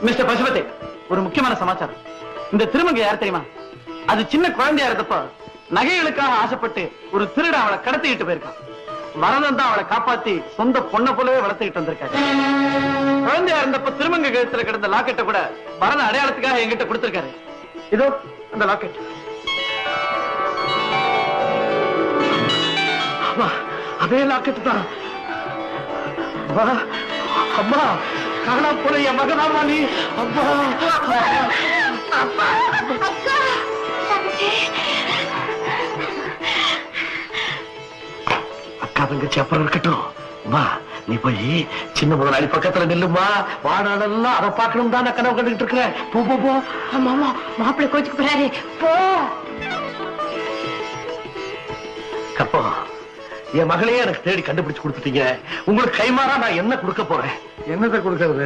Mister Pasupathi, ஒரு முக்கியமான சமாச்சாரம். இந்த திருமங்கை யார் தெரியுமா? அது சின்ன குழந்தையா இருந்தப்ப நகைகளுக்காக ஆசைப்பட்டு ஒரு திருட அவளை கடத்திக்கிட்டு போயிருக்கான். வரதன் தான் அவளை காப்பாத்தி சொந்த பொண்ணை போலவே வளர்த்துக்கிட்டு வந்திருக்காரு. குழந்தையா இருந்தப்ப திருமங்கை கழுத்துல கிடந்த லாக்கெட்டை கூட வரத அடையாளத்துக்காக என்கிட்ட கொடுத்திருக்காரு. இதோ அந்த லாக்கெட். அதே லாக்கெட் தான். அம்மா, காணா போல என் மகனாமா நீ. அப்பா அக்கா தங்கச்சி அப்புறம் இருக்கட்டும். அம்மா, நீ போய் சின்ன முதலாளி பக்கத்துல நில்லுமா. வாடாடெல்லாம் அதை பார்க்கணும் தான் நான் கனவு கண்டுகிட்டு இருக்கிறேன். போ போ போ. மாமா, மாப்பிள்ளை கோச்சுக்கு போறாரு. போ. அப்போ என் மகளையே எனக்கு தேடி கண்டுபிடிச்சு கொடுத்துட்டீங்க. உங்களுக்கு கைமாறா நான் என்ன கொடுக்க போறேன்? என்னத்தை கொடுக்கறது?